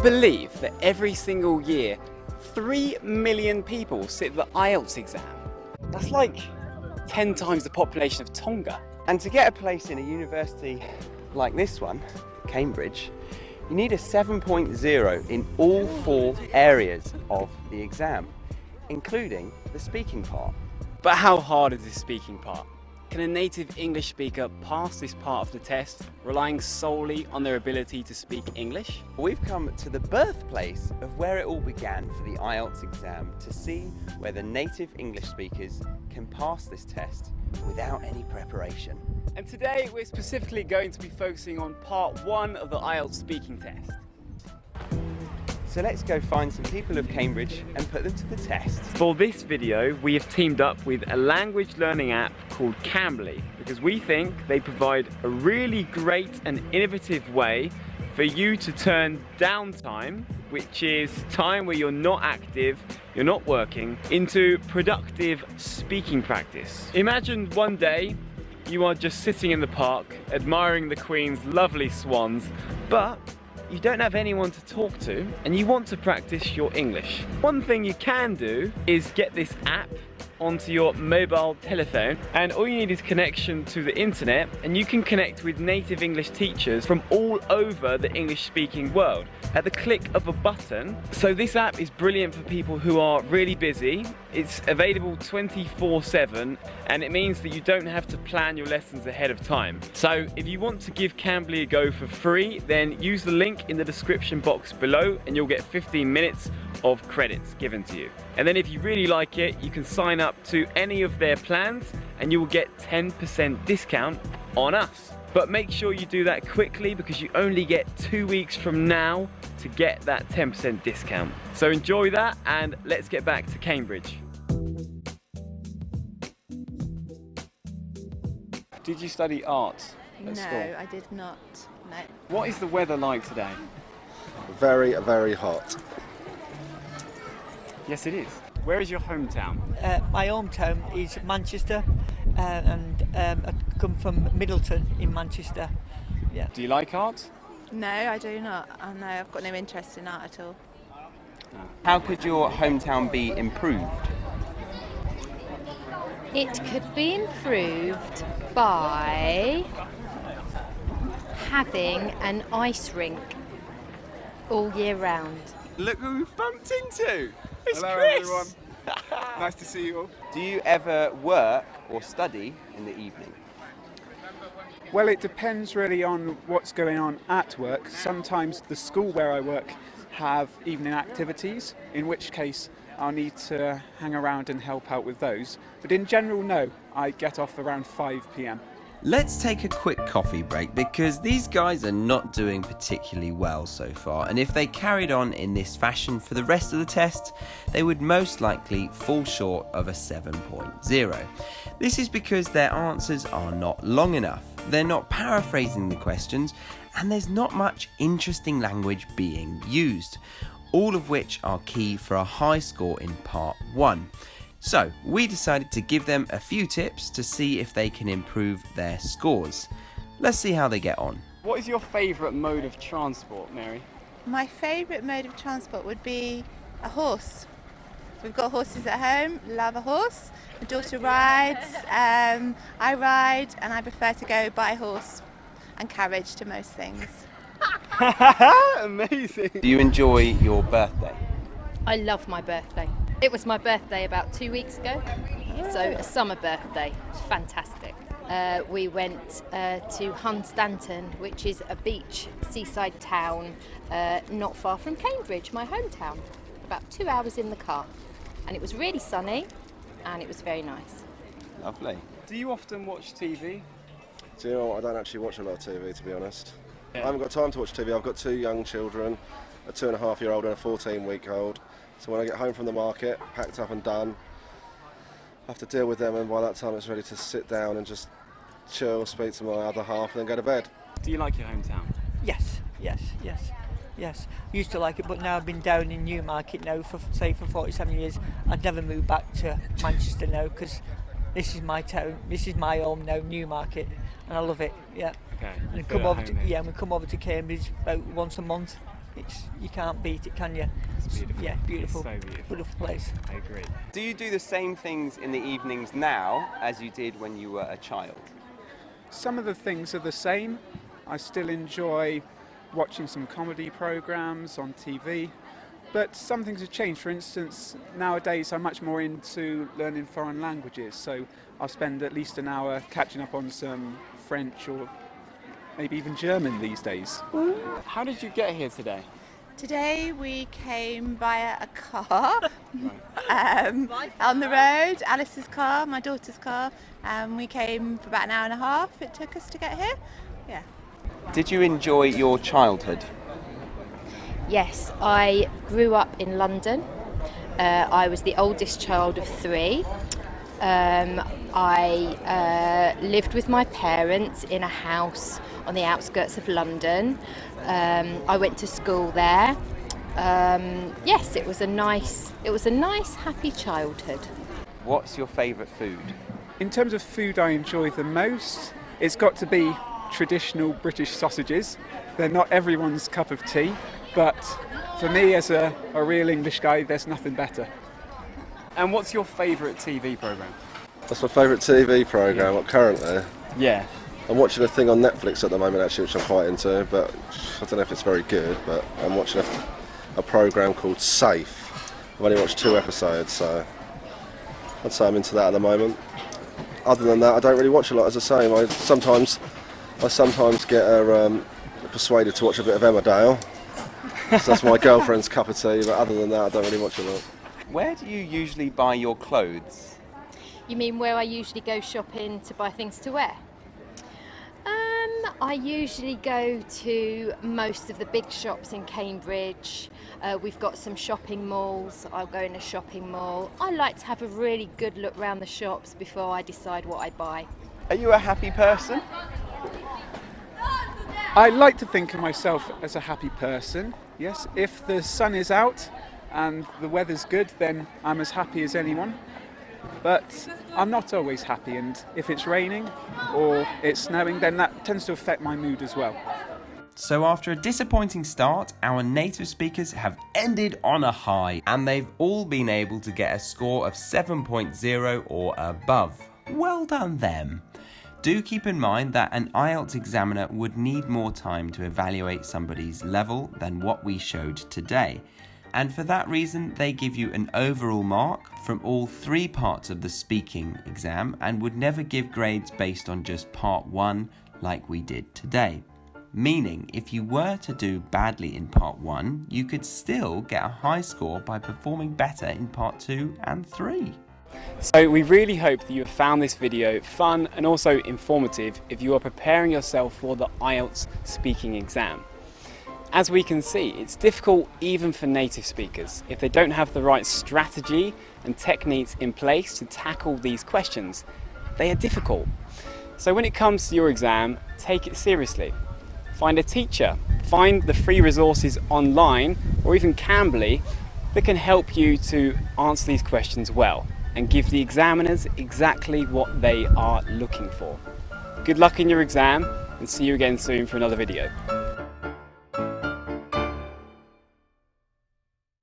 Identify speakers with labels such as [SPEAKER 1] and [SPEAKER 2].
[SPEAKER 1] believe that every single year 3 million people sit the IELTS exam? That's like 10 times the population of Tonga.
[SPEAKER 2] And to get a place in a university like this one, Cambridge, you need a 7.0 in all 4 areas of the exam, including the speaking part.
[SPEAKER 1] But how hard is this speaking part? Can a native English speaker pass this part of the test relying solely on their ability to speak English?
[SPEAKER 2] We've come to the birthplace of where it all began for the IELTS exam to see whether native English speakers can pass this test without any preparation.
[SPEAKER 1] And today we're specifically going to be focusing on part 1 of the IELTS speaking test.
[SPEAKER 2] So let's go find some people of Cambridge and put them to the test.
[SPEAKER 1] For this video, we have teamed up with a language learning app called Cambly because we think they provide a really great and innovative way for you to turn downtime, which is time where you're not active, you're not working, into productive speaking practice. Imagine one day you are just sitting in the park admiring the Queen's lovely swans, but you don't have anyone to talk to and you want to practice your English. One thing you can do is get this app onto your mobile telephone, and all you need is connection to the internet, and you can connect with native English teachers from all over the English speaking world at the click of a button. So this app is brilliant for people who are really busy. It's available 24/7 and it means that you don't have to plan your lessons ahead of time. So if you want to give Cambly a go for free, then use the link in the description box below and you'll get 15 minutes of credits given to you. And then if you really like it, you can sign up to any of their plans and you will get 10% discount on us. But make sure you do that quickly because you only get 2 weeks from now to get that 10% discount. So enjoy that and let's get back to Cambridge. Did you study art at school?
[SPEAKER 3] No, I did not. No.
[SPEAKER 1] What is the weather like today?
[SPEAKER 4] Very, very hot.
[SPEAKER 1] Yes, it is. Where is your hometown?
[SPEAKER 5] My hometown is Manchester, and I come from Middleton in Manchester. Yeah.
[SPEAKER 1] Do you like art?
[SPEAKER 3] No, I do not. No, I've got no interest in art at all.
[SPEAKER 2] How could your hometown be improved?
[SPEAKER 6] It could be improved by having an ice rink all year round.
[SPEAKER 2] Look who we've bumped into! It's
[SPEAKER 7] Hello
[SPEAKER 2] Chris!
[SPEAKER 7] everyone. Nice to see you all.
[SPEAKER 2] Do you ever work or study in the evening?
[SPEAKER 7] Well, it depends really on what's going on at work. Sometimes the school where I work have evening activities, in which case I'll need to hang around and help out with those. But in general, no, I get off around 5 p.m.
[SPEAKER 8] Let's take a quick coffee break because these guys are not doing particularly well so far, and if they carried on in this fashion for the rest of the test, they would most likely fall short of a 7.0. This is because their answers are not long enough, they're not paraphrasing the questions, and there's not much interesting language being used, all of which are key for a high score in part 1. So we decided to give them a few tips to see if they can improve their scores. Let's see how they get on.
[SPEAKER 1] What is your favourite mode of transport, Mary?
[SPEAKER 3] My favourite mode of transport would be a horse. We've got horses at home, love a horse. My daughter rides, I ride, and I prefer to go by horse and carriage to most things.
[SPEAKER 1] Amazing!
[SPEAKER 2] Do you enjoy your birthday?
[SPEAKER 6] I love my birthday. It was my birthday about 2 weeks ago, so a summer birthday. It's fantastic. We went to Hunstanton, which is a beach, seaside town, not far from Cambridge, my hometown. About 2 hours in the car. And it was really sunny, and it was very nice.
[SPEAKER 2] Lovely.
[SPEAKER 1] Do you often watch TV?
[SPEAKER 4] Do you know what? I don't actually watch a lot of TV, to be honest.
[SPEAKER 1] Yeah.
[SPEAKER 4] I haven't got time to watch TV. I've got 2 young children, a 2.5-year-old and a 14-week-old. So when I get home from the market, packed up and done, I have to deal with them, and by that time it's ready to sit down and just chill, speak to my other half and then go to bed.
[SPEAKER 1] Do you like your hometown?
[SPEAKER 5] Yes. Used to like it, but now I've been down in Newmarket now for 47 years. I'd never move back to Manchester now because this is my town. This is my home now, Newmarket, and I love it. Yeah.
[SPEAKER 1] Okay.
[SPEAKER 5] And we come over to Cambridge about once a month. You can't beat it, can you?
[SPEAKER 1] It's beautiful.
[SPEAKER 5] Yeah, beautiful.
[SPEAKER 1] It's so beautiful.
[SPEAKER 5] Beautiful place.
[SPEAKER 1] I agree.
[SPEAKER 2] Do you do the same things in the evenings now as you did when you were a child?
[SPEAKER 7] Some of the things are the same. I still enjoy watching some comedy programs on TV, but some things have changed. For instance, nowadays I'm much more into learning foreign languages, so I'll spend at least an hour catching up on some French or maybe even German these days.
[SPEAKER 1] How did you get here today?
[SPEAKER 3] Today we came via a car on the road, Alice's car, my daughter's car. We came for about an hour and a half it took us to get here. Yeah.
[SPEAKER 2] Did you enjoy your childhood?
[SPEAKER 6] Yes, I grew up in London. I was the oldest child of 3. I lived with my parents in a house on the outskirts of London. I went to school there. Yes, it was a nice, happy childhood.
[SPEAKER 2] What's your favourite food?
[SPEAKER 7] In terms of food I enjoy the most, it's got to be traditional British sausages. They're not everyone's cup of tea, but for me as a real English guy, there's nothing better.
[SPEAKER 1] And what's your favourite TV programme?
[SPEAKER 4] That's my favourite TV programme currently.
[SPEAKER 1] Yeah.
[SPEAKER 4] I'm watching a thing on Netflix at the moment actually, which I'm quite into, but I don't know if it's very good, but I'm watching a programme called Safe. I've only watched 2 episodes, so I'd say I'm into that at the moment. Other than that, I don't really watch a lot, as I say. I sometimes get persuaded to watch a bit of Emmerdale. So that's my girlfriend's cup of tea, but other than that, I don't really watch a lot.
[SPEAKER 2] Where do you usually buy your clothes?
[SPEAKER 6] You mean where I usually go shopping to buy things to wear? I usually go to most of the big shops in Cambridge. We've got some shopping malls. I'll go in a shopping mall. I like to have a really good look around the shops before I decide what I buy.
[SPEAKER 2] Are you a happy person?
[SPEAKER 7] I like to think of myself as a happy person, yes. If the sun is out and the weather's good, then I'm as happy as anyone. But I'm not always happy, and if it's raining or it's snowing, then that tends to affect my mood as well.
[SPEAKER 8] So after a disappointing start, our native speakers have ended on a high, and they've all been able to get a score of 7.0 or above. Well done them. Do keep in mind that an IELTS examiner would need more time to evaluate somebody's level than what we showed today. And for that reason, they give you an overall mark from all 3 parts of the speaking exam and would never give grades based on just part 1 like we did today. Meaning, if you were to do badly in part 1, you could still get a high score by performing better in part 2 and 3.
[SPEAKER 1] So we really hope that you have found this video fun and also informative if you are preparing yourself for the IELTS speaking exam. As we can see, it's difficult even for native speakers. If they don't have the right strategy and techniques in place to tackle these questions, they are difficult. So when it comes to your exam, take it seriously. Find a teacher, find the free resources online or even Cambly that can help you to answer these questions well and give the examiners exactly what they are looking for. Good luck in your exam and see you again soon for another video.